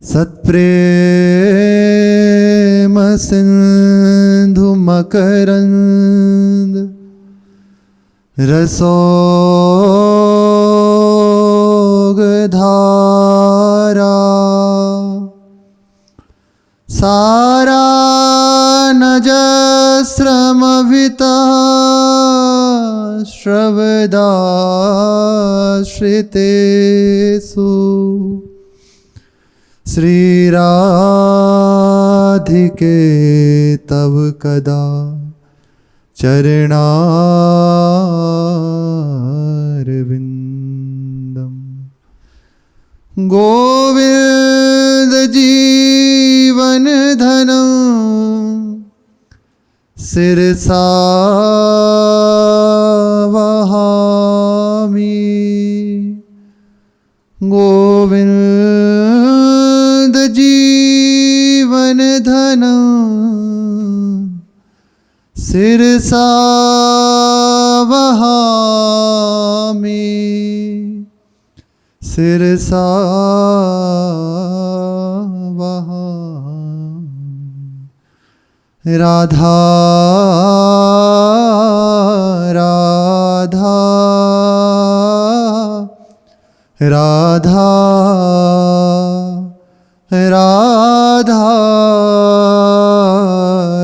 सत्प्रेम सिंधु मकरंद रसोगधारा सारा नजस्रमभिता श्रवदाश्रितेषु श्री राधिके तव कदा चरणारविंदम। गोविंद जीवन धनम सिरसा वहामि। गोविंद जीवन धनम सिरसा वहामि। सिरसा वहामि। राधा राधा राधा राधा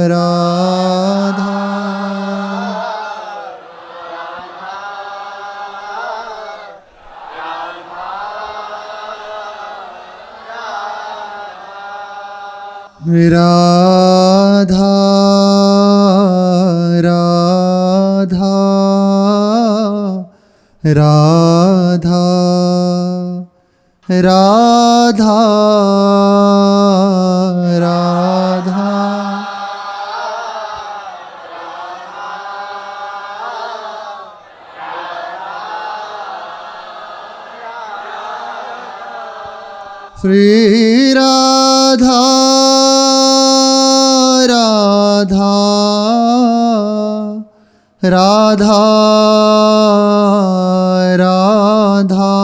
राधा। राधा राधा राधा राधा राधा। श्री राधा राधा राधा राधा।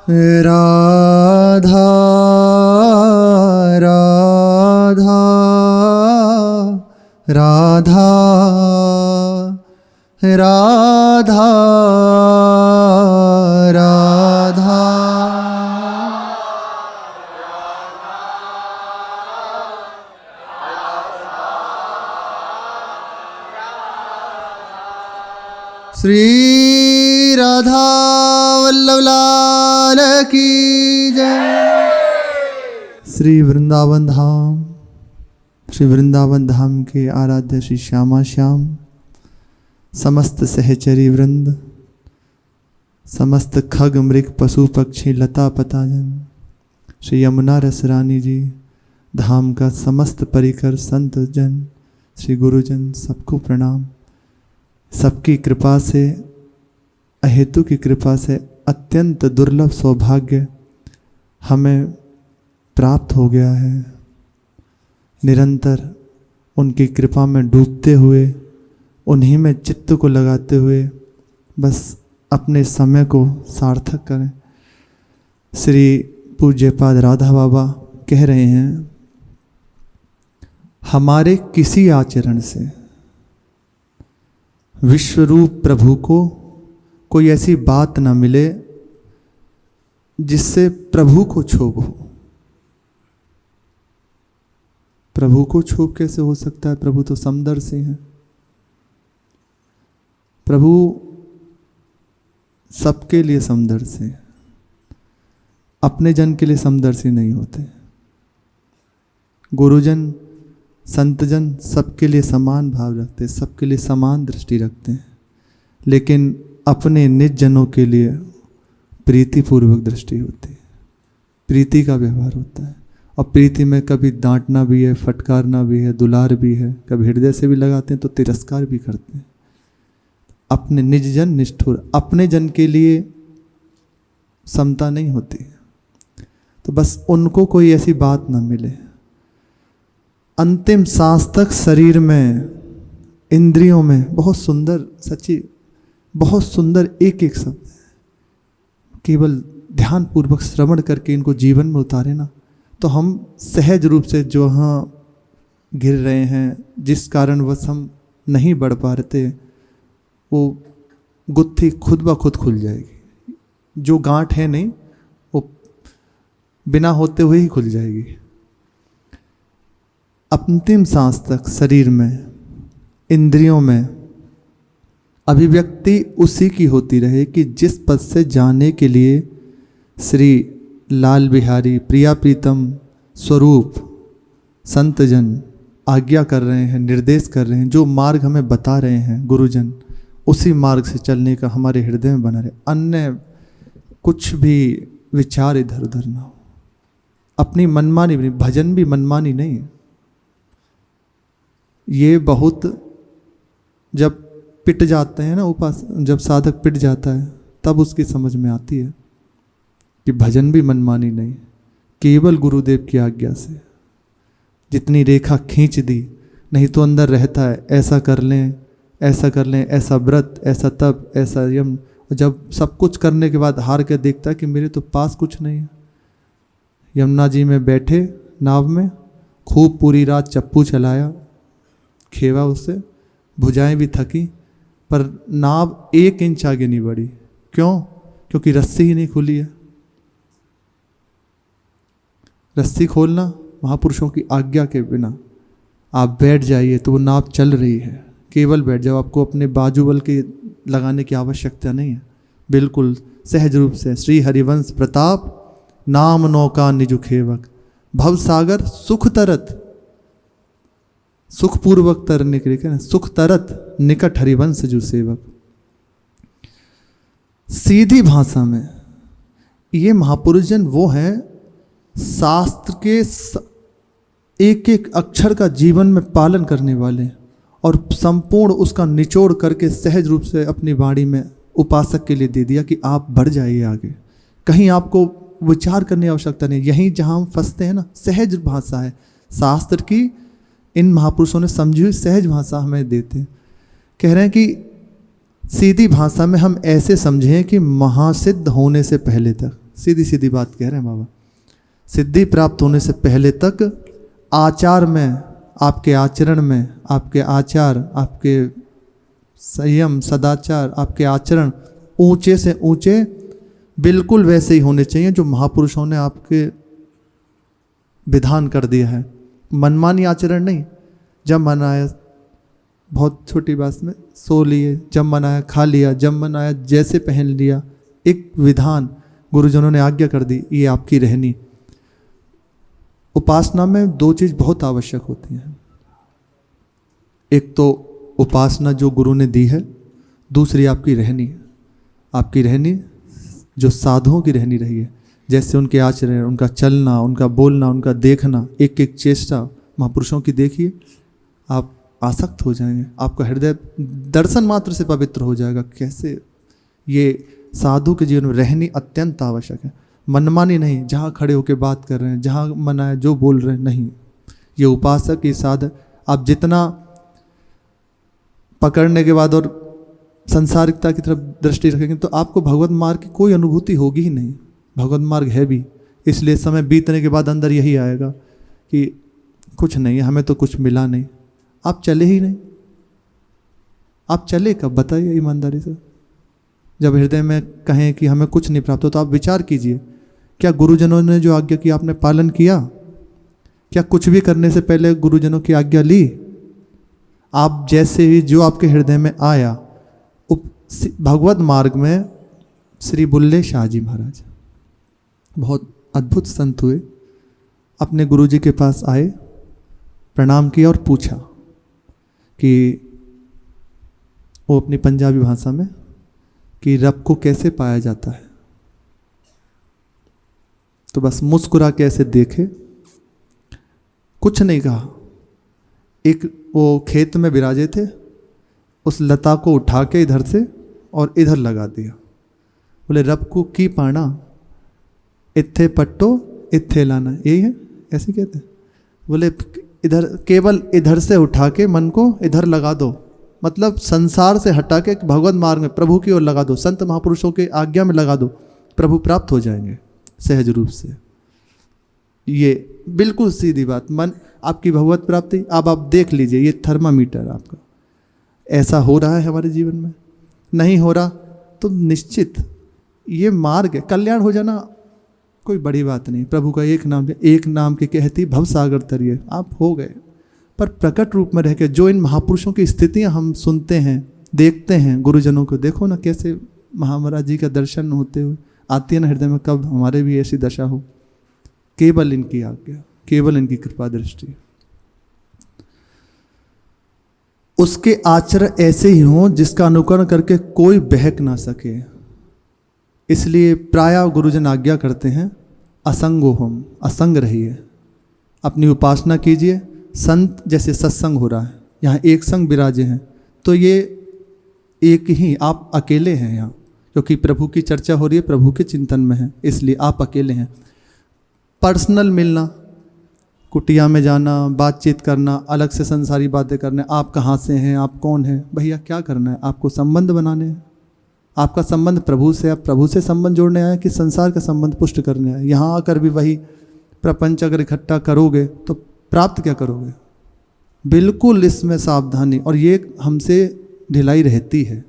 राधा राधा राधा राधा राधा। श्री राधा वल्लभ लाल की जय। श्री वृंदावन धाम, श्री वृंदावन धाम के आराध्य श्री श्यामा श्याम, समस्त सहचरी वृंद, समस्त खग मृग पशु पक्षी लता पताजन, श्री यमुना रसरानी जी, धाम का समस्त परिकर संत जन, श्री गुरुजन, सबको प्रणाम। सबकी कृपा से, अहेतु की कृपा से अत्यंत दुर्लभ सौभाग्य हमें प्राप्त हो गया है। निरंतर उनकी कृपा में डूबते हुए, उन्हीं में चित्त को लगाते हुए बस अपने समय को सार्थक करें। श्री पूज्यपाद राधा बाबा कह रहे हैं, हमारे किसी आचरण से विश्वरूप प्रभु को कोई ऐसी बात न मिले जिससे प्रभु को क्षोभ हो। प्रभु को क्षोभ कैसे हो सकता है? प्रभु तो समदर्शी हैं। प्रभु सबके लिए समदर्शी हैं, अपने जन के लिए समदर्शी नहीं होते। गुरुजन, संतजन सबके लिए समान भाव रखते हैं, सबके लिए समान दृष्टि रखते हैं, लेकिन अपने निज जनों के लिए प्रीतिपूर्वक दृष्टि होती है, प्रीति का व्यवहार होता है। और प्रीति में कभी डांटना भी है, फटकारना भी है, दुलार भी है, कभी हृदय से भी लगाते हैं तो तिरस्कार भी करते हैं। अपने निज जन निष्ठुर, अपने जन के लिए समता नहीं होती। तो बस उनको कोई ऐसी बात ना मिले अंतिम सांस तक शरीर में, इंद्रियों में, बहुत सुंदर, सच्ची बहुत सुंदर एक एक शब्द है। केवल ध्यान पूर्वक श्रवण करके इनको जीवन में उतारे ना, तो हम सहज रूप से जो हाँ गिर रहे हैं, जिस कारणवश हम नहीं बढ़ पा रहे, वो गुत्थी खुद ब खुद खुल जाएगी। जो गांठ है नहीं, वो बिना होते हुए ही खुल जाएगी। अंतिम सांस तक शरीर में, इंद्रियों में अभिव्यक्ति उसी की होती रहे कि जिस पद से जाने के लिए श्री लाल बिहारी प्रिया प्रीतम स्वरूप संतजन आज्ञा कर रहे हैं, निर्देश कर रहे हैं, जो मार्ग हमें बता रहे हैं गुरुजन, उसी मार्ग से चलने का हमारे हृदय में बना रहे। अन्य कुछ भी विचार इधर उधर ना हो, अपनी मनमानी भी, भजन भी मनमानी नहीं है। ये बहुत जब पिट जाते हैं ना उपास, जब साधक पिट जाता है तब उसकी समझ में आती है कि भजन भी मनमानी नहीं, केवल गुरुदेव की आज्ञा से जितनी रेखा खींच दी, नहीं तो अंदर रहता है ऐसा कर लें, ऐसा कर लें, ऐसा व्रत, ऐसा तप, ऐसा यम। जब सब कुछ करने के बाद हार के देखता है कि मेरे तो पास कुछ नहीं है। यमुना जी में बैठे नाव में, खूब पूरी रात चप्पू चलाया, खेवा उससे, भुजाएं भी थकी, पर नाव 1 इंच आगे नहीं बढ़ी। क्यों? क्योंकि रस्सी ही नहीं खुली है। रस्सी खोलना महापुरुषों की आज्ञा के बिना आप बैठ जाइए तो वो नाव चल रही है, केवल बैठ जाओ। आपको अपने बाजू बल के लगाने की आवश्यकता नहीं है, बिल्कुल सहज रूप से। श्री हरिवंश प्रताप नाम नौका निजु खेवक, भव सागर सुख तरत, सुखपूर्वक तरने के लिए कहना, सुख तरत निकट हरिवंश जु सेवक। सीधी भाषा में ये महापुरुष जन वो हैं, शास्त्र के एक एक अक्षर का जीवन में पालन करने वाले, और संपूर्ण उसका निचोड़ करके सहज रूप से अपनी वाणी में उपासक के लिए दे दिया कि आप बढ़ जाइए आगे। कहीं आपको विचार करने की आवश्यकता नहीं। यहीं जहाँ हम फंसते हैं ना, सहज भाषा है शास्त्र की, इन महापुरुषों ने समझी हुई सहज भाषा हमें देते। कह रहे हैं कि सीधी भाषा में हम ऐसे समझें कि महासिद्ध होने से पहले तक, सीधी सीधी बात कह रहे हैं बाबा, सिद्धि प्राप्त होने से पहले तक आचार में, आपके आचरण में, आपके आचार, आपके संयम सदाचार, आपके आचरण ऊंचे से ऊंचे बिल्कुल वैसे ही होने चाहिए जो महापुरुषों ने आपके विधान कर दिया है। मनमानी आचरण नहीं। जब मन आया, बहुत छोटी बात में, सो लिए, जब मन आया खा लिया, जब मन आया जैसे पहन लिया, एक विधान गुरुजनों ने आज्ञा कर दी, ये आपकी रहनी। उपासना में 2 चीज़ बहुत आवश्यक होती हैं। एक तो उपासना जो गुरु ने दी है, दूसरी आपकी रहनी। आपकी रहनी जो साधुओं की रहनी रही है, जैसे उनके आचरण, उनका चलना, उनका बोलना, उनका देखना, एक एक चेष्टा महापुरुषों की देखिए, आप आसक्त हो जाएंगे। आपका हृदय दर्शन मात्र से पवित्र हो जाएगा। कैसे ये साधु के जीवन में रहनी अत्यंत आवश्यक है। मनमानी नहीं, जहाँ खड़े होकर बात कर रहे हैं, जहाँ मन आए जो बोल रहे हैं, नहीं। ये उपासक, ये साधक, आप जितना पकड़ने के बाद और संसारिकता की तरफ दृष्टि रखेंगे तो आपको भगवत मार्ग की कोई अनुभूति होगी ही नहीं। भगवत मार्ग है भी, इसलिए समय बीतने के बाद अंदर यही आएगा कि कुछ नहीं, हमें तो कुछ मिला नहीं। आप चले ही नहीं। आप चले कब, बताइए ईमानदारी से। जब हृदय में कहें कि हमें कुछ नहीं प्राप्त हो, तो आप विचार कीजिए, क्या गुरुजनों ने जो आज्ञा की आपने पालन किया? क्या कुछ भी करने से पहले गुरुजनों की आज्ञा ली? आप जैसे ही जो आपके हृदय में आया, भगवत मार्ग में श्री बुल्ले शाह जी महाराज बहुत अद्भुत संत हुए। अपने गुरुजी के पास आए, प्रणाम किया और पूछा कि वो अपनी पंजाबी भाषा में कि रब को कैसे पाया जाता है। तो बस मुस्कुरा के ऐसे देखे, कुछ नहीं कहा। एक वो खेत में विराजे थे, उस लता को उठा के इधर से और इधर लगा दिया। बोले रब को की पाना, इत्थे पट्टो इत्थे लाना, यही है, ऐसे कहते हैं। बोले इधर केवल इधर से उठा के मन को इधर लगा दो, मतलब संसार से हटा के भगवत मार्ग में प्रभु की ओर लगा दो, संत महापुरुषों के आज्ञा में लगा दो, प्रभु प्राप्त हो जाएंगे सहज रूप से। ये बिल्कुल सीधी बात, मन आपकी भगवत प्राप्ति। अब आप देख लीजिए, ये थर्मामीटर आपका ऐसा हो रहा है हमारे जीवन में, नहीं हो रहा तो निश्चित ये मार्ग है, कल्याण हो जाना कोई बड़ी बात नहीं। प्रभु का एक नाम के कहती भव सागर तरिए, आप हो गए। पर प्रकट रूप में रह के जो इन महापुरुषों की स्थितियां हम सुनते हैं, देखते हैं, गुरुजनों को देखो ना कैसे महाराज जी का दर्शन होते हुए आती है ना हृदय में, कब हमारे भी ऐसी दशा हो। केवल इनकी आज्ञा, केवल इनकी कृपा दृष्टि। उसके आचरण ऐसे ही हों जिसका अनुकरण करके कोई बहक ना सके। इसलिए प्रायः गुरुजन आज्ञा करते हैं असंगो हम, असंग रहिए, अपनी उपासना कीजिए। संत जैसे सत्संग हो रहा है, यहाँ एक संग विराजे हैं, तो ये एक ही, आप अकेले हैं यहाँ, क्योंकि प्रभु की चर्चा हो रही है, प्रभु के चिंतन में है, इसलिए आप अकेले हैं। पर्सनल मिलना, कुटिया में जाना, बातचीत करना, अलग से संसारी बातें करना, आप कहाँ से हैं, आप कौन हैं, भैया क्या करना है, आपको संबंध बनाने हैं। आपका संबंध प्रभु से, आप प्रभु से संबंध जोड़ने आए कि संसार का संबंध पुष्ट करने आए। यहाँ आकर भी वही प्रपंच अगर इकट्ठा करोगे तो प्राप्त क्या करोगे। बिल्कुल इसमें सावधानी, और ये हमसे ढिलाई रहती है,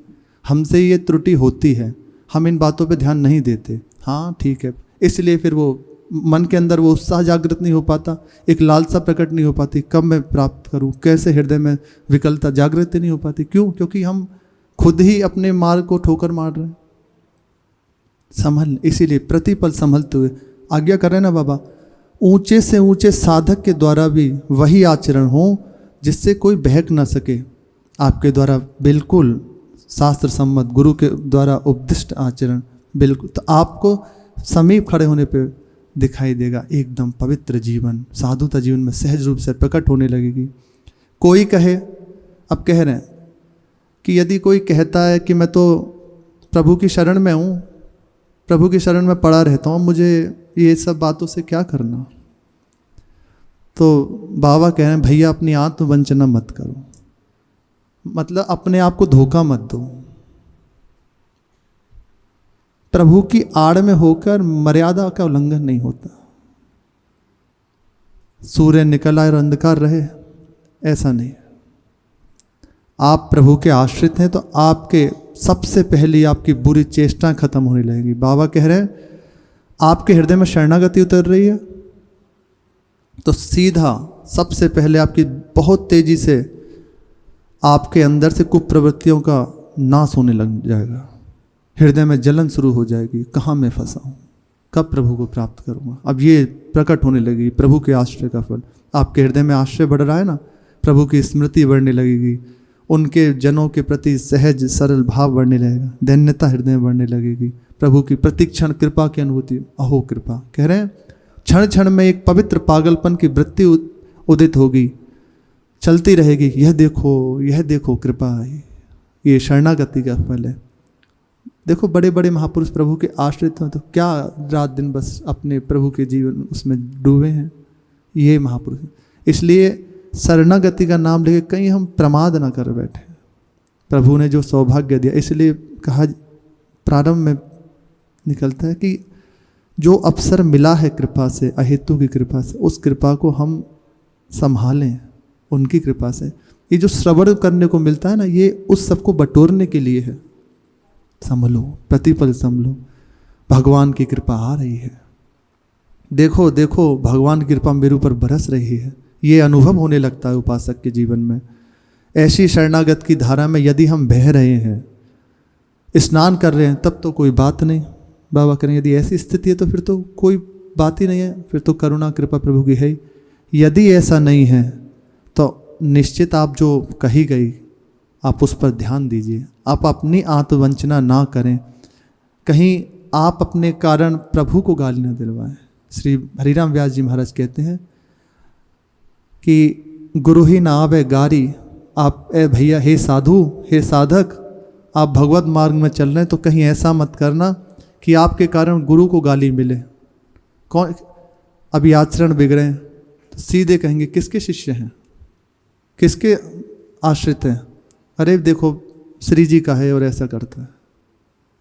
हमसे ये त्रुटि होती है, हम इन बातों पे ध्यान नहीं देते। हाँ ठीक है, इसलिए फिर वो मन के अंदर वो उत्साह जागृत नहीं हो पाता, एक लालसा प्रकट नहीं हो पाती, कब मैं प्राप्त करूं, कैसे हृदय में विकलता जागृत नहीं हो पाती। क्यों? क्योंकि हम खुद ही अपने मार्ग को ठोकर मार रहे हैं। संभल, इसीलिए प्रतिपल संभलते हुए आज्ञा कर रहे हैं ना बाबा, ऊंचे से ऊंचे साधक के द्वारा भी वही आचरण हो जिससे कोई बहक ना सके। आपके द्वारा बिल्कुल शास्त्र सम्मत, गुरु के द्वारा उपदिष्ट आचरण बिल्कुल, तो आपको समीप खड़े होने पे दिखाई देगा एकदम पवित्र जीवन, साधुता जीवन में सहज रूप से प्रकट होने लगेगी। कोई कहे, अब कह रहे हैं कि यदि कोई कहता है कि मैं तो प्रभु की शरण में हूँ, प्रभु की शरण में पड़ा रहता हूँ, मुझे ये सब बातों से क्या करना, तो बाबा कह रहे हैं भैया अपनी आत्मवंचना मत करो, मतलब अपने आप को धोखा मत दो। प्रभु की आड़ में होकर मर्यादा का उल्लंघन नहीं होता। सूर्य निकल आए और अंधकार रहे, ऐसा नहीं। आप प्रभु के आश्रित हैं तो आपके सबसे पहले आपकी बुरी चेष्टा खत्म होने लगेगी। बाबा कह रहे हैं आपके हृदय में शरणागति उतर रही है तो सीधा सबसे पहले आपकी बहुत तेजी से आपके अंदर से कुप्रवृत्तियों का नाश होने लग जाएगा। हृदय में जलन शुरू हो जाएगी, कहाँ मैं फंसा हूँ, कब प्रभु को प्राप्त करूँगा। अब ये प्रकट होने लगेगी प्रभु के आश्रय का फल। आपके हृदय में आश्रय बढ़ रहा है ना, प्रभु की स्मृति बढ़ने लगेगी, उनके जनों के प्रति सहज सरल भाव बढ़ने लगेगा, दैन्यता हृदय में बढ़ने लगेगी, प्रभु की प्रतिक्षण कृपा की अनुभूति। अहो कृपा, कह रहे हैं क्षण क्षण में एक पवित्र पागलपन की वृत्ति उदित होगी, चलती रहेगी। यह देखो कृपा, ये शरणागति का फल है। देखो बड़े बड़े महापुरुष प्रभु के आश्रित हैं तो क्या रात दिन बस अपने प्रभु के जीवन उसमें डूबे हैं ये महापुरुष। इसलिए शरणागति का नाम लेके कहीं हम प्रमाद ना कर बैठे। प्रभु ने जो सौभाग्य दिया, इसलिए कहा प्रारंभ में निकलता है कि जो अवसर मिला है कृपा से, अहेतु की कृपा से, उस कृपा को हम संभालें उनकी कृपा से। ये जो श्रवण करने को मिलता है ना, ये उस सबको बटोरने के लिए है। संभलो, प्रतिपल संभलो, भगवान की कृपा आ रही है। देखो देखो भगवान की कृपा मेरे ऊपर बरस रही है, ये अनुभव होने लगता है उपासक के जीवन में। ऐसी शरणागत की धारा में यदि हम बह रहे हैं, स्नान कर रहे हैं, तब तो कोई बात नहीं। बाबा करें यदि ऐसी स्थिति है तो फिर तो कोई बात ही नहीं है, फिर तो करुणा कृपा प्रभु की है। यदि ऐसा नहीं है तो निश्चित आप जो कही गई आप उस पर ध्यान दीजिए। आप अपनी आत्मवंचना ना करें, कहीं आप अपने कारण प्रभु को गाली न दिलवाएं। श्री हरिराम व्यास जी महाराज कहते हैं कि गुरु ही ना आवे गारी। आप भैया, हे साधु, हे साधक, आप भगवत मार्ग में चल रहे हैं तो कहीं ऐसा मत करना कि आपके कारण गुरु को गाली मिले। कौन अभी आचरण बिगड़े तो तो सीधे कहेंगे किसके शिष्य हैं, किसके आश्रित हैं? अरे देखो श्री जी का है और ऐसा करता है,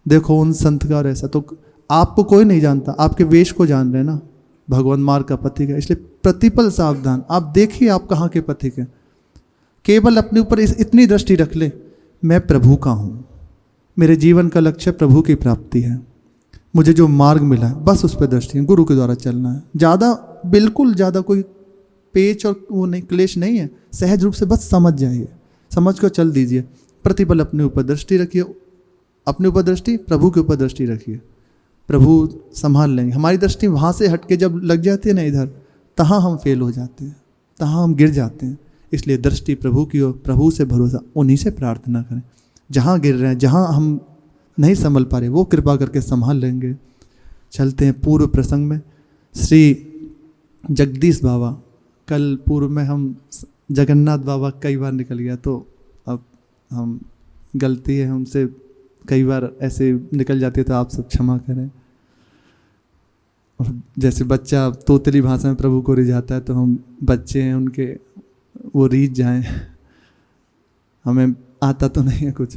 देखो उन संत का और ऐसा। तो आपको कोई नहीं जानता, आपके वेश को जान रहे हैं ना, भगवान मार्ग का पथिक है। इसलिए प्रतिपल सावधान। आप देखिए आप कहाँ के पथिक हैं। केवल अपने ऊपर इतनी दृष्टि रख ले, मैं प्रभु का हूँ, मेरे जीवन का लक्ष्य प्रभु की प्राप्ति है, मुझे जो मार्ग मिला है बस उस पर दृष्टि है, गुरु के द्वारा चलना है। ज़्यादा बिल्कुल ज़्यादा कोई पेच और वो नहीं, क्लेश नहीं है। सहज रूप से बस समझ जाइए, समझ कर चल दीजिए। प्रतिपल अपने ऊपर दृष्टि रखिए, अपने ऊपर दृष्टि, प्रभु के ऊपर दृष्टि रखिए, प्रभु संभाल लेंगे। हमारी दृष्टि वहाँ से हट के जब लग जाती है ना इधर, तहाँ हम फेल हो जाते हैं, तहाँ हम गिर जाते हैं। इसलिए दृष्टि प्रभु की ओर, प्रभु से भरोसा, उन्हीं से प्रार्थना करें। जहाँ गिर रहे हैं, जहाँ हम नहीं संभल पा रहे, वो कृपा करके संभाल लेंगे। चलते हैं पूर्व प्रसंग में। श्री जगदीश बाबा, कल पूर्व में हम जगन्नाथ बाबा कई बार निकल गया, तो अब हम गलती है हमसे, कई बार ऐसे निकल जाती है, तो आप सब क्षमा करें। और जैसे बच्चा तोतली भाषा में प्रभु को रिझाता है, तो हम बच्चे हैं उनके, वो रीझ जाएं, हमें आता तो नहीं है कुछ।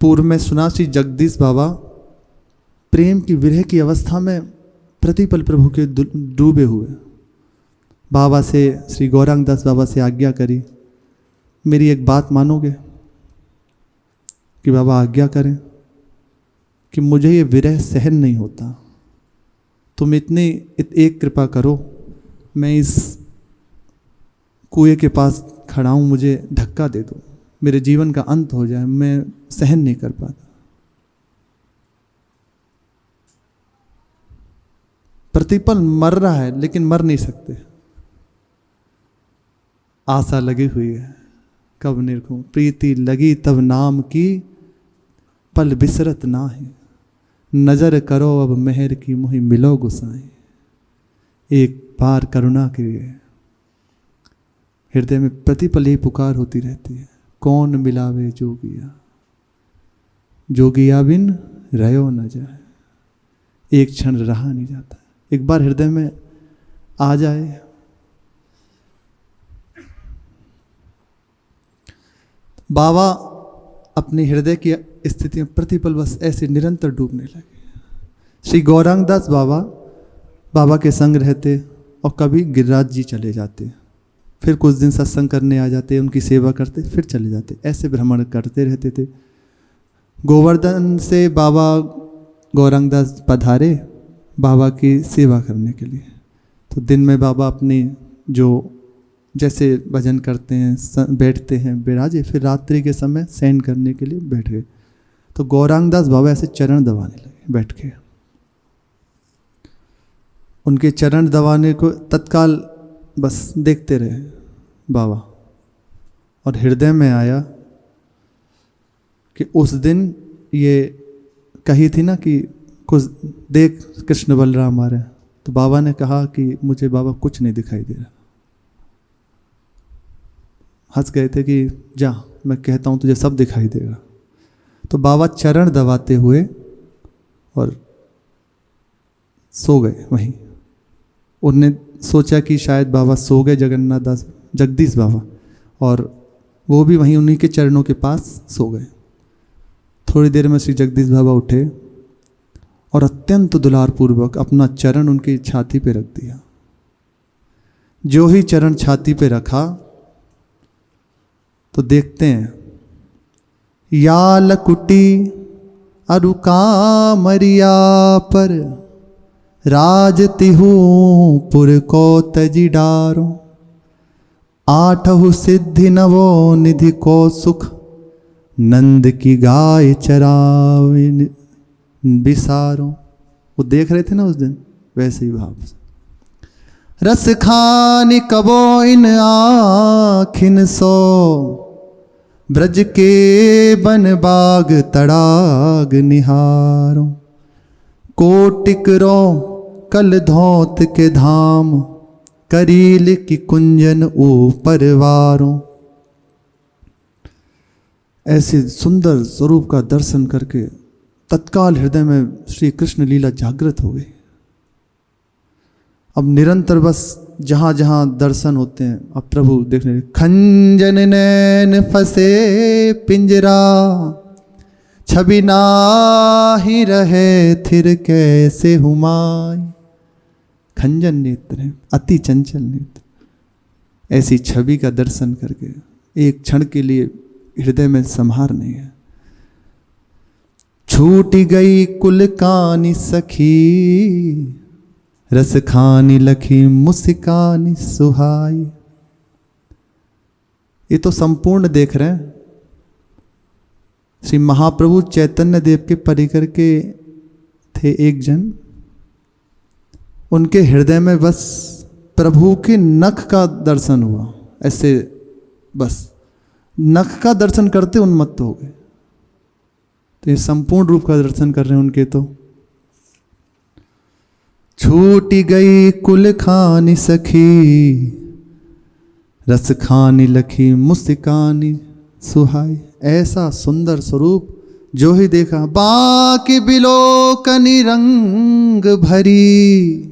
पूर्व में सुना श्री जगदीश बाबा प्रेम की विरह की अवस्था में प्रतिपल प्रभु के डूबे हुए। बाबा से, श्री गौरांग दास बाबा से आज्ञा करी, मेरी एक बात मानोगे? कि बाबा आज्ञा करें। कि मुझे ये विरह सहन नहीं होता, तुम इतनी एक कृपा करो, मैं इस कुएं के पास खड़ा हूँ, मुझे धक्का दे दो, मेरे जीवन का अंत हो जाए, मैं सहन नहीं कर पाता। प्रतिपल मर रहा है लेकिन मर नहीं सकते, आशा लगी हुई है, कब निरखूं प्रीति लगी तब नाम की, पल बिसरत ना है, नजर करो अब मेहर की मुहि मिलो गुसाई। एक बार करुणा करिए। हृदय में प्रतिपल ही पुकार होती रहती है, कौन मिलावे जोगिया, जोगिया बिन रहो न जाए। एक क्षण रहा नहीं जाता, एक बार हृदय में आ जाए। बाबा अपनी हृदय की स्थिति में प्रतिपल बस ऐसे निरंतर डूबने लगे। श्री गौरांग दास बाबा बाबा के संग रहते और कभी गिरिराज जी चले जाते, फिर कुछ दिन सत्संग करने आ जाते, उनकी सेवा करते, फिर चले जाते, ऐसे भ्रमण करते रहते थे। गोवर्धन से बाबा गौरांग दास पधारे बाबा की सेवा करने के लिए। तो दिन में बाबा अपनी जो जैसे भजन करते हैं, बैठते हैं, विराजे, फिर रात्रि के समय शयन करने के लिए बैठ गए। तो गौरांग दास बाबा ऐसे चरण दबाने लगे बैठ के। उनके चरण दबाने को तत्काल बस देखते रहे बाबा, और हृदय में आया कि उस दिन ये कही थी ना कि कुछ देख कृष्ण बलराम आ रहे हैं, तो बाबा ने कहा कि मुझे बाबा कुछ नहीं दिखाई दे रहा। हंस गए थे कि जा मैं कहता हूँ तुझे सब दिखाई देगा। तो बाबा चरण दबाते हुए और सो गए वहीं। उनने सोचा कि शायद बाबा सो गए, जगन्नाथ दास जगदीश बाबा, और वो भी वहीं उन्हीं के चरणों के पास सो गए। थोड़ी देर में श्री जगदीश बाबा उठे और अत्यंत दुलारपूर्वक अपना चरण उनकी छाती पे रख दिया। जो ही चरण छाती पे रखा तो देखते हैं, या लकुटी अरुका मरिया पर राजतिहू पुर को तजी डारो, आठहु सिद्धि नवो निधि को सुख, नंद की गाय चरावे बिसारो। वो देख रहे थे ना उस दिन, वैसे ही भाव से। रस खानी कबो इन आखिन सो, ब्रज के बन बाग तड़ाग निहारो, कोटिक रो कल धौत के धाम, करील की कुंजन ऊपर वारो। ऐसे सुंदर स्वरूप का दर्शन करके तत्काल हृदय में श्री कृष्ण लीला जागृत हो गई। अब निरंतर बस जहाँ जहाँ दर्शन होते हैं अब प्रभु देखने, खंजन नैन फंसे पिंजरा, छवि नाही रहे थिर कैसे हुमाय। खंजन नेत्र है, अति चंचल नेत्र, ऐसी छवि का दर्शन करके एक क्षण के लिए हृदय में संहार नहीं है। छूट गई कुल कानी सखी, रस खानी लखी मुस्कानी सुहाई। ये तो संपूर्ण देख रहे हैं। श्री महाप्रभु चैतन्य देव के परिकर के थे एक जन, उनके हृदय में बस प्रभु के नख का दर्शन हुआ, ऐसे बस नख का दर्शन करते उन्मत्त हो गए। तो ये संपूर्ण रूप का दर्शन कर रहे हैं उनके। तो छूटी गई कुल खानी सखी, रस खानी लखी मुस्कानी सुहाई। ऐसा सुंदर स्वरूप जो ही देखा, बाकी बिलोकनी रंग भरी।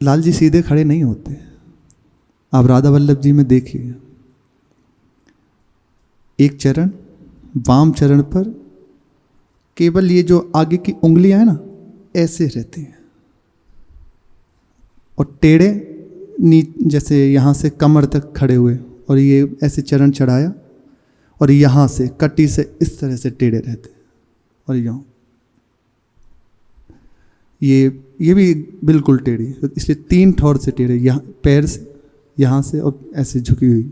लाल जी सीधे खड़े नहीं होते। आप राधा वल्लभ जी में देखिए, एक चरण वाम चरण पर केवल ये जो आगे की उंगलियां हैं ना, ऐसे रहती हैं, और टेढ़े जैसे यहाँ से कमर तक खड़े हुए, और ये ऐसे चरण चढ़ाया, और यहाँ से कटी से इस तरह से टेढ़े रहते, और यूँ ये भी बिल्कुल टेढ़ी, इसलिए 3 ठोर से टेढ़े, यहाँ पैर से, यहाँ से, और ऐसे झुकी हुई।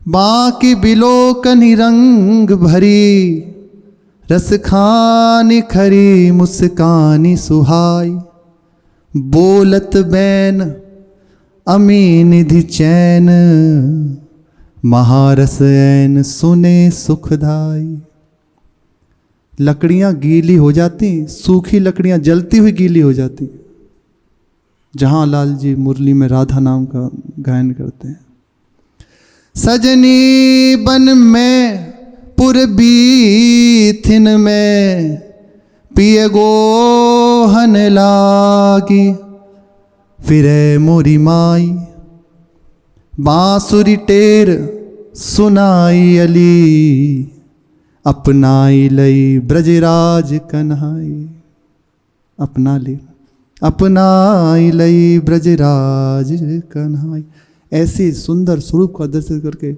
बाकी बिलोकनी रंग भरी, रस खानी खरी मुस्कानी सुहाई। बोलत बैन अमी निधि चैन, महारस ऐन सुने सुखदाई। लकड़ियां गीली हो जाती, सूखी लकड़ियां जलती हुई गीली हो जाती, जहां लाल जी मुरली में राधा नाम का गायन करते हैं। सजनी बन में पूर्वी थिन में, पिए गोहन लागी, फिरे मोरी माई। बांसुरी टेर सुनाई अली, अपनाई लई ब्रजराज कन्हाई। अपना ले, अपनाई लई ब्रजराज कन्हाई। ऐसे सुंदर स्वरूप का दर्शन करके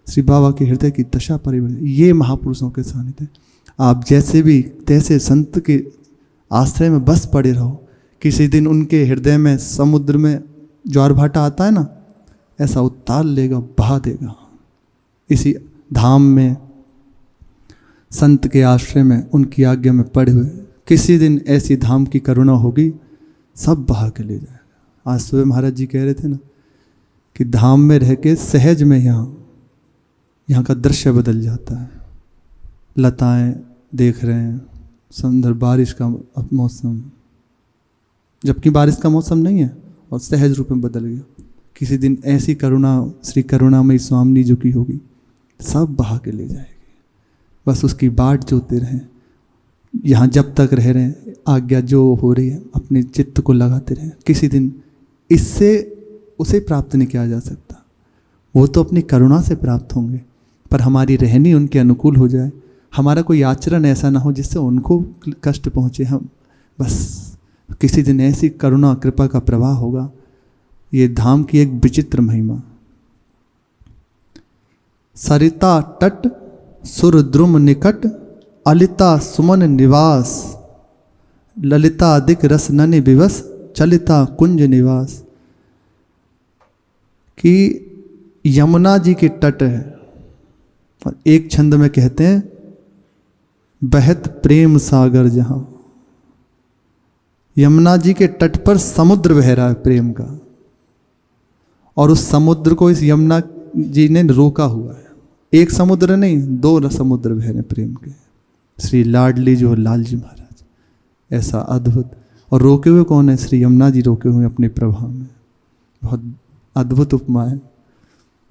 श्री बाबा के हृदय की दशा परिवर्तन। ये महापुरुषों के सानिध्य। आप जैसे भी तैसे संत के आश्रय में बस पड़े रहो, किसी दिन उनके हृदय में समुद्र में ज्वार भाटा आता है ना, ऐसा उतार लेगा, बहा देगा। इसी धाम में संत के आश्रय में उनकी आज्ञा में पड़े हुए किसी दिन ऐसी धाम की करुणा होगी, सब बहा के ले जाएगा। आज सुबह महाराज जी कह रहे थे ना कि धाम में रह के सहज में यहाँ का दृश्य बदल जाता है। लताएं देख रहे हैं, सुंदर बारिश का मौसम, जबकि बारिश का मौसम नहीं है, और सहज रूप में बदल गया। किसी दिन ऐसी करुणा श्री करुणामयी स्वामी जो की होगी, सब बहा के ले जाएगी। बस उसकी बाट जोते रहें। यहाँ जब तक रह रहे हैं, आज्ञा जो हो रही है अपने चित्त को लगाते रहें। किसी दिन इससे उसे प्राप्त नहीं किया जा सकता, वो तो अपनी करुणा से प्राप्त होंगे, पर हमारी रहनी उनके अनुकूल हो जाए, हमारा कोई आचरण ऐसा ना हो जिससे उनको कष्ट पहुँचे। हम बस किसी दिन ऐसी करुणा कृपा का प्रवाह होगा। ये धाम की एक विचित्र महिमा। सरिता तट सुर द्रुम निकट, अलिता सुमन निवास, ललिता अधिक रस ननि विवस, चलिता कुंज निवास। कि यमुना जी के तट है, और एक छंद में कहते हैं बहत प्रेम सागर। जहां यमुना जी के तट पर समुद्र बह रहा है प्रेम का, और उस समुद्र को इस यमुना जी ने रोका हुआ है। एक समुद्र नहीं, 2 समुद्र बह रहे प्रेम के। श्री लाडली जो लाल जी महाराज, ऐसा अद्भुत। और रोके हुए कौन है? श्री यमुना जी रोके हुए अपने प्रभाव में। बहुत अद्भुत उपमा है।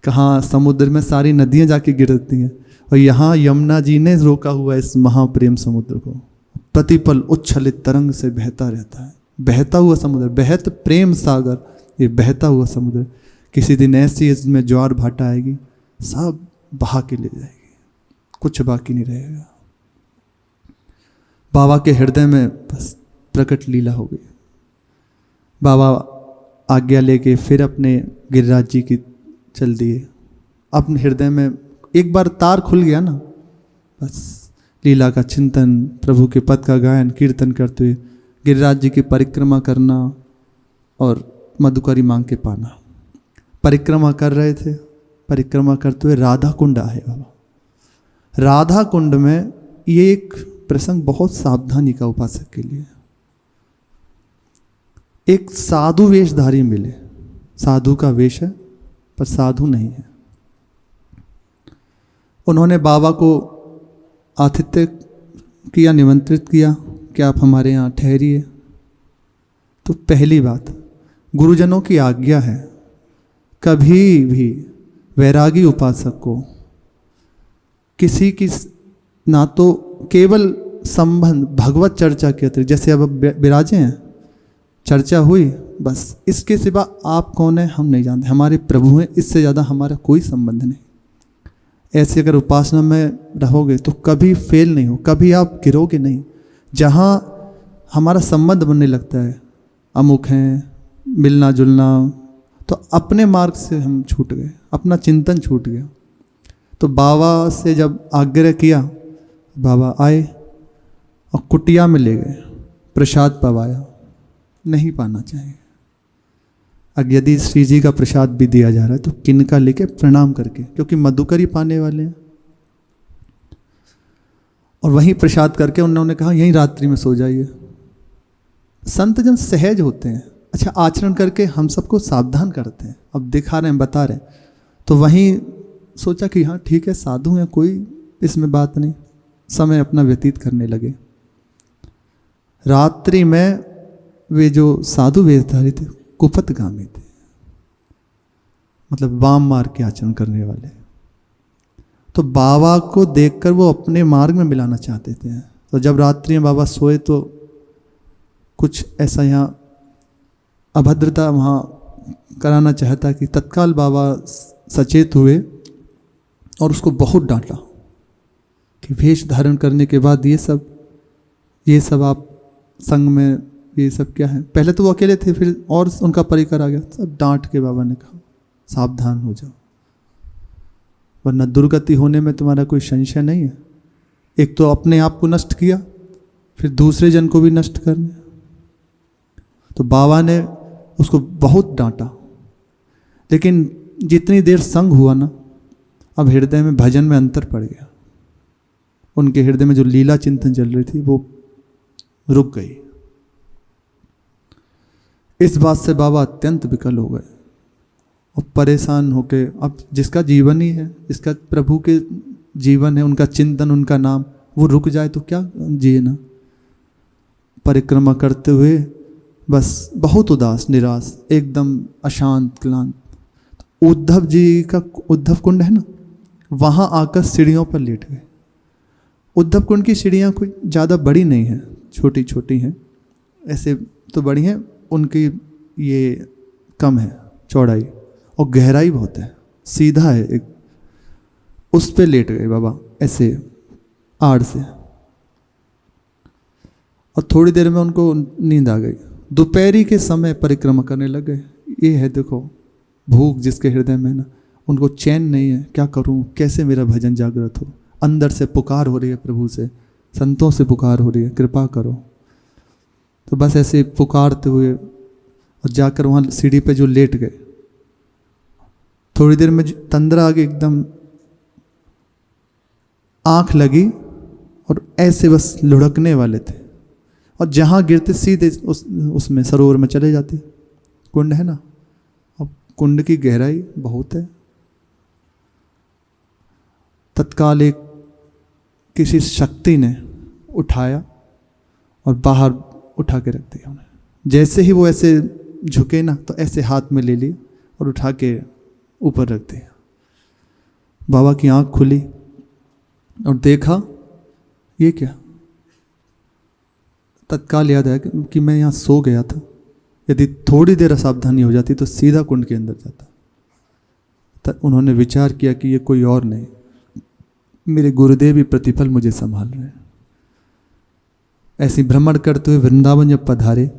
कहाँ समुद्र में सारी नदियाँ जाके गिरती हैं, और यहाँ यमुना जी ने रोका हुआ इस महाप्रेम समुद्र को। प्रतिपल उच्छलित तरंग से बहता रहता है। बहता हुआ समुद्र, बहत प्रेम सागर, ये बहता हुआ समुद्र किसी दिन ऐसी इसमें ज्वार भाटा आएगी, सब बहा के ले जाएगी, कुछ बाकी नहीं रहेगा। बाबा के हृदय में बस प्रकट लीला हो गई। बाबा आज्ञा लेके फिर अपने गिरिराज जी की चल दिए। अपने हृदय में एक बार तार खुल गया ना, बस लीला का चिंतन, प्रभु के पद का गायन कीर्तन करते हुए गिरिराज जी की परिक्रमा करना और मधुकरी मांग के पाना। परिक्रमा कर रहे थे, परिक्रमा करते हुए राधा कुंड आए बाबा। राधा कुंड में ये एक प्रसंग बहुत सावधानी का उपासक के लिए। एक साधु वेशधारी मिले, साधु का वेश है पर साधु नहीं है। उन्होंने बाबा को आतिथ्य किया, निमंत्रित किया कि आप हमारे यहाँ ठहरिए। तो पहली बात, गुरुजनों की आज्ञा है, कभी भी वैरागी उपासक को किसी की ना तो केवल संबंध भगवत चर्चा के अतिरिक्त, जैसे अब विराजे हैं, चर्चा हुई, बस इसके सिवा आप कौन है हम नहीं जानते, हमारे प्रभु हैं, इससे ज़्यादा हमारा कोई संबंध नहीं। ऐसे अगर उपासना में रहोगे तो कभी फेल नहीं हो, कभी आप गिरोगे नहीं। जहाँ हमारा संबंध बनने लगता है, अमुक हैं, मिलना जुलना, तो अपने मार्ग से हम छूट गए, अपना चिंतन छूट गया। तो बाबा से जब आग्रह किया, बाबा आए और कुटिया में ले गए, प्रसाद पवाया। नहीं पाना चाहिए। अब यदि श्री जी का प्रसाद भी दिया जा रहा है तो किनका लेके, प्रणाम करके, क्योंकि मधुकरी पाने वाले हैं। और वहीं प्रसाद करके उन्होंने कहा यहीं रात्रि में सो जाइए। संत जन सहज होते हैं, अच्छा आचरण करके हम सबको सावधान करते हैं, अब दिखा रहे हैं, बता रहे हैं। तो वहीं सोचा कि हाँ ठीक है, साधु हैं, कोई इसमें बात नहीं, समय अपना व्यतीत करने लगे। रात्रि में वे जो साधु वेशधारी थे कुपथगामी थे, मतलब वाम मार्ग के आचरण करने वाले। तो बाबा को देखकर वो अपने मार्ग में मिलाना चाहते थे। तो जब रात्रि में बाबा सोए तो कुछ ऐसा यहाँ अभद्रता वहाँ कराना चाहता कि तत्काल बाबा सचेत हुए और उसको बहुत डांटा कि वेश धारण करने के बाद ये सब आप संग में ये सब क्या है। पहले तो वो अकेले थे, फिर और उनका परिकर आ गया, सब डांट के बाबा ने कहा सावधान हो जाओ, वरना दुर्गति होने में तुम्हारा कोई संशय नहीं है। एक तो अपने आप को नष्ट किया, फिर दूसरे जन को भी नष्ट करने। तो बाबा ने उसको बहुत डांटा, लेकिन जितनी देर संग हुआ ना, अब हृदय में भजन में अंतर पड़ गया। उनके हृदय में जो लीला चिंतन चल रही थी वो रुक गई। इस बात से बाबा अत्यंत विकल हो गए और परेशान होके, अब जिसका जीवन ही है, जिसका प्रभु के जीवन है, उनका चिंतन, उनका नाम, वो रुक जाए तो क्या जिए ना। परिक्रमा करते हुए बस बहुत उदास, निराश, एकदम अशांत, क्लांत। उद्धव जी का उद्धव कुंड है ना, वहाँ आकर सीढ़ियों पर लेट गए। उद्धव कुंड की सीढ़ियाँ कोई ज़्यादा बड़ी नहीं हैं, छोटी छोटी हैं, ऐसे तो बड़ी हैं, उनकी ये कम है चौड़ाई, और गहराई बहुत है, सीधा है एक, उस पे लेट गए बाबा ऐसे आड़ से। और थोड़ी देर में उनको नींद आ गई। दोपहरी के समय परिक्रमा करने लग गए। ये है देखो भूख जिसके हृदय में ना, उनको चैन नहीं है, क्या करूं, कैसे मेरा भजन जागृत हो। अंदर से पुकार हो रही है प्रभु से, संतों से पुकार हो रही है, कृपा करो। तो बस ऐसे पुकारते हुए और जाकर वहाँ सीढ़ी पे जो लेट गए, थोड़ी देर में तंद्रा आ गई, एकदम आँख लगी और ऐसे बस लुढ़कने वाले थे, और जहाँ गिरते सीधे उसमें सरोवर में चले जाते। कुंड है ना, अब कुंड की गहराई बहुत है। तत्काल एक किसी शक्ति ने उठाया और बाहर उठा के रख दिया उन्हें। जैसे ही वो ऐसे झुके ना, तो ऐसे हाथ में ले ली और उठा के ऊपर रख दिया। बाबा की आंख खुली और देखा, ये क्या, तत्काल याद आया कि मैं यहाँ सो गया था, यदि थोड़ी देर असावधानी हो जाती तो सीधा कुंड के अंदर जाता। तब उन्होंने विचार किया कि ये कोई और नहीं, मेरे गुरुदेव ही प्रतिपल मुझे संभाल रहे हैं। ऐसे भ्रमण करते हुए वृंदावन जब पधारे,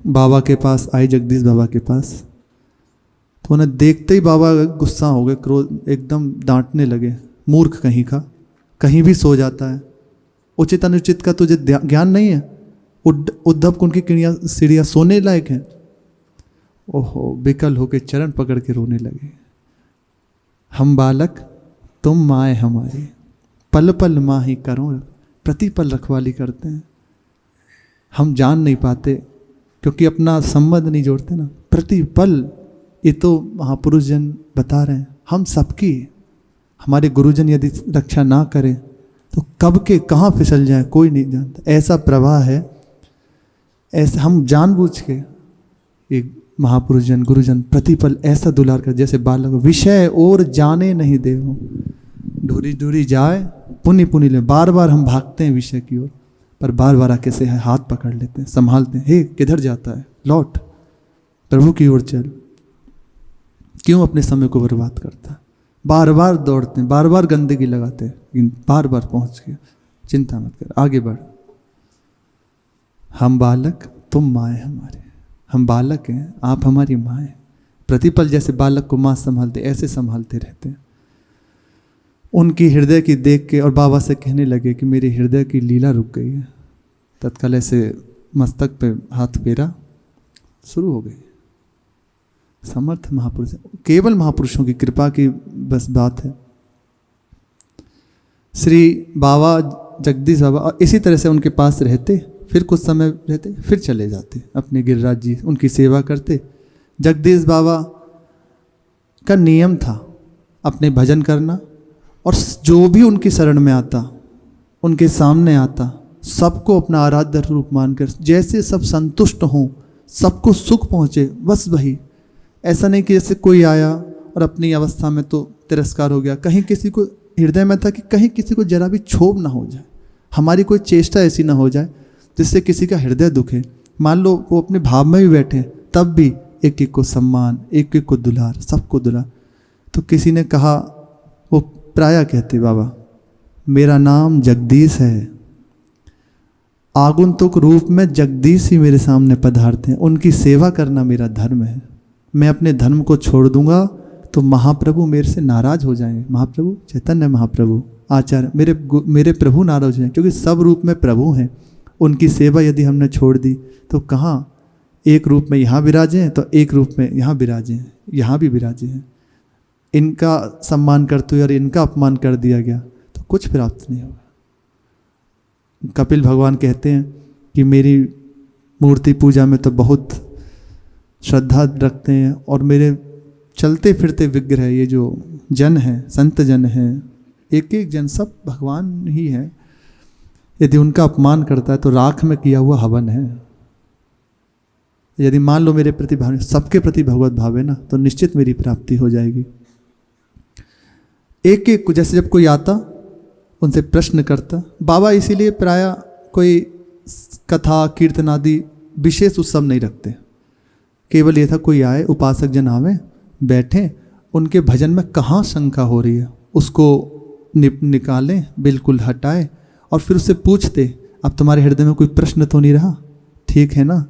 बाबा के पास आए, जगदीश बाबा के पास, तो उन्हें देखते ही बाबा गुस्सा हो गए, क्रोध, एकदम डांटने लगे, मूर्ख कहीं का, कहीं भी सो जाता है, उचित अनुचित का तुझे ज्ञान नहीं है, उद्धव कुंड की सीढ़ियाँ सोने लायक हैं। ओहो, विकल होकर चरण पकड़ के रोने लगे। हम बालक तुम माए हमारी, पल पल माही करो, प्रतिपल रखवाली करते हैं। हम जान नहीं पाते क्योंकि अपना संबंध नहीं जोड़ते ना, प्रतिपल। ये तो महापुरुष जन बता रहे हैं, हम सबकी, हमारे गुरुजन यदि रक्षा ना करें तो कब के कहाँ फिसल जाए कोई नहीं जानता। ऐसा प्रवाह है, ऐसे हम जानबूझ के एक महापुरुष जन गुरुजन प्रतिपल ऐसा दुलार कर, जैसे बालक विषय और जाने नहीं दे, ढूरी ढूरी जाए पुनि पुनि ले। बार बार हम भागते हैं विषय की ओर, पर बार बार आके से हाथ पकड़ लेते हैं, संभालते हैं, हे किधर जाता है, लौट, प्रभु की ओर चल। क्यों अपने समय को बर्बाद करता है? बार बार दौड़ते हैं, बार बार गंदगी लगाते हैं, लेकिन बार बार पहुंच गए। चिंता मत कर, आगे बढ़। हम बालक तुम माए हमारे, हम बालक हैं, आप हमारी माँ हैं। प्रतिपल जैसे बालक को माँ संभालते, ऐसे संभालते रहते हैं। उनकी हृदय की देख के और बाबा से कहने लगे कि मेरे हृदय की लीला रुक गई है। तत्काल ऐसे मस्तक पे हाथ फेरा, शुरू हो गई। समर्थ महापुरुष, केवल महापुरुषों की कृपा की बस बात है। श्री बाबा जगदीश बाबा और इसी तरह से उनके पास रहते, फिर कुछ समय रहते, फिर चले जाते अपने गिरिराज जी, उनकी सेवा करते। जगदीश बाबा का नियम था अपने भजन करना, और जो भी उनकी शरण में आता, उनके सामने आता, सबको अपना आराध्य रूप मानकर, जैसे सब संतुष्ट हों, सबको सुख पहुँचे, बस वही। ऐसा नहीं कि जैसे कोई आया और अपनी अवस्था में तो तिरस्कार हो गया, कहीं किसी को हृदय में था कि कहीं किसी को जरा भी क्षोभ ना हो जाए, हमारी कोई चेष्टा ऐसी ना हो जाए जिससे किसी का हृदय दुखे। मान लो वो अपने भाव में भी बैठे, तब भी एक एक को सम्मान, एक एक को दुलार, सबको दुलार। तो किसी ने कहा, वो प्रायः कहते बाबा मेरा नाम जगदीश है, आगंतुक रूप में जगदीश ही मेरे सामने पधारते हैं, उनकी सेवा करना मेरा धर्म है। मैं अपने धर्म को छोड़ दूंगा तो महाप्रभु मेरे से नाराज हो जाएंगे। महाप्रभु चैतन्य महाप्रभु आचार्य मेरे प्रभु नाराज हो जाएंगे, क्योंकि सब रूप में प्रभु हैं। उनकी सेवा यदि हमने छोड़ दी तो कहाँ, एक रूप में यहाँ विराजे हैं तो एक रूप में यहाँ विराजे हैं, यहाँ भी विराजे हैं। इनका सम्मान करते हुए और इनका अपमान कर दिया गया तो कुछ प्राप्त नहीं होगा। कपिल भगवान कहते हैं कि मेरी मूर्ति पूजा में तो बहुत श्रद्धा रखते हैं, और मेरे चलते फिरते विग्रह, ये जो जन हैं, संत जन हैं, एक एक जन सब भगवान ही हैं। यदि उनका अपमान करता है तो राख में किया हुआ हवन है। यदि मान लो मेरे प्रति भाव, सबके प्रति भगवत भाव है ना, तो निश्चित मेरी प्राप्ति हो जाएगी। एक एक को, जैसे जब कोई आता उनसे प्रश्न करता, बाबा इसीलिए प्रायः कोई कथा कीर्तन आदि विशेष उत्सव नहीं रखते। केवल ये था कोई आए, उपासक जन आवे, बैठें, उनके भजन में कहाँ शंका हो रही है उसको निकालें, बिल्कुल हटाए, और फिर उससे पूछते अब तुम्हारे हृदय में कोई प्रश्न तो नहीं रहा, ठीक है ना?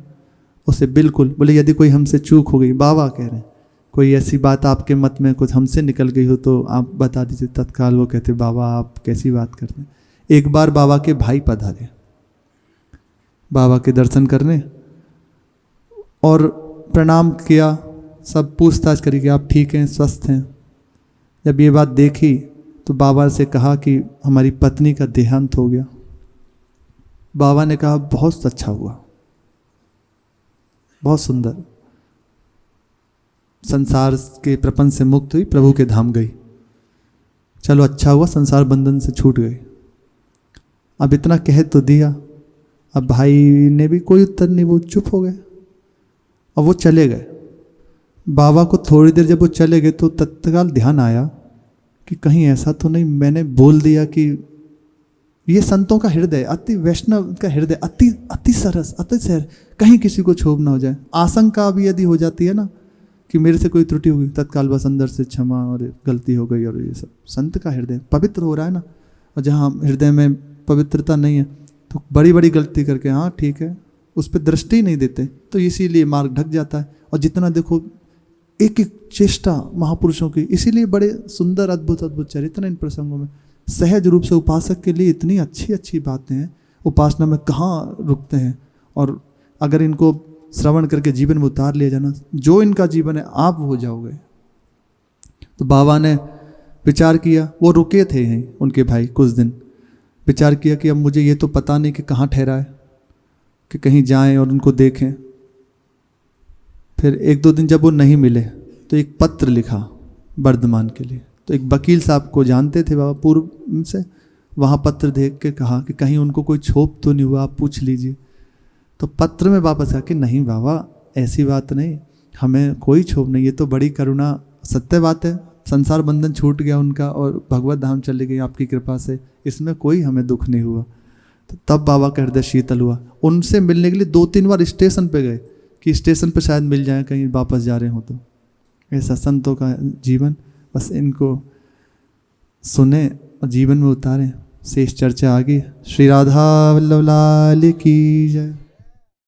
उसे बिल्कुल बोले यदि कोई हमसे चूक हो गई, बाबा कह रहे हैं कोई ऐसी बात आपके मत में कुछ हमसे निकल गई हो तो आप बता दीजिए। तत्काल वो कहते बाबा आप कैसी बात करते हैं। एक बार बाबा के भाई पधारे बाबा के दर्शन करने, और प्रणाम किया, सब पूछताछ करी कि आप ठीक हैं, स्वस्थ हैं। जब ये बात देखी तो बाबा से कहा कि हमारी पत्नी का देहांत हो गया। बाबा ने कहा बहुत अच्छा हुआ, बहुत सुंदर, संसार के प्रपंच से मुक्त हुई, प्रभु के धाम गई। चलो अच्छा हुआ, संसार बंधन से छूट गई। अब इतना कह तो दिया, अब भाई ने भी कोई उत्तर नहीं, वो चुप हो गए और वो चले गए। बाबा को थोड़ी देर जब वो चले गए तो तत्काल ध्यान आया कि कहीं ऐसा तो नहीं मैंने बोल दिया कि ये संतों का हृदय, अति वैष्णव का हृदय, अति अति सरस, अति सर, कहीं किसी को क्षोभ ना हो जाए। आशंका भी यदि हो जाती है ना कि मेरे से कोई त्रुटि होगी, तत्काल बस अंदर से क्षमा और गलती हो गई और ये सब। संत का हृदय पवित्र हो रहा है ना, और जहाँ हृदय में पवित्रता नहीं है तो बड़ी बड़ी गलती करके हाँ ठीक है उस पर दृष्टि नहीं देते, तो इसीलिए मार्ग ढक जाता है। और जितना देखो एक एक चेष्टा महापुरुषों की, इसीलिए बड़े सुंदर अद्भुत अद्भुत चरित्र इन प्रसंगों में। सहज रूप से उपासक के लिए इतनी अच्छी अच्छी बातें हैं, उपासना में कहाँ रुकते हैं। और अगर इनको श्रवण करके जीवन में उतार लिया जाना, जो इनका जीवन है आप हो जाओगे। तो बाबा ने विचार किया, वो रुके थे हैं उनके भाई कुछ दिन, विचार किया कि अब मुझे ये तो पता नहीं कि कहाँ ठहरा है, कि कहीं जाएं और उनको देखें। फिर एक दो दिन जब वो नहीं मिले तो एक पत्र लिखा वर्धमान के लिए। तो एक वकील साहब को जानते थे बाबा पूर्व से, वहाँ पत्र देख के कहा कि कहीं उनको कोई क्षोभ तो नहीं हुआ, आप पूछ लीजिए। तो पत्र में वापस कहा कि नहीं बाबा ऐसी बात नहीं, हमें कोई क्षोभ नहीं, ये तो बड़ी करुणा, सत्य बात है, संसार बंधन छूट गया उनका और भगवत धाम चले गए आपकी कृपा से, इसमें कोई हमें दुख नहीं हुआ। तो तब बाबा का हृदय शीतल हुआ। उनसे मिलने के लिए 2-3 बार स्टेशन पे गए कि स्टेशन पे शायद मिल जाए, कहीं वापस जा रहे हो तो। ऐसा संतों का जीवन, बस इनको सुने और जीवन में उतारें। शेष चर्चा आगे। श्री राधा वल्लभ लाल की जय।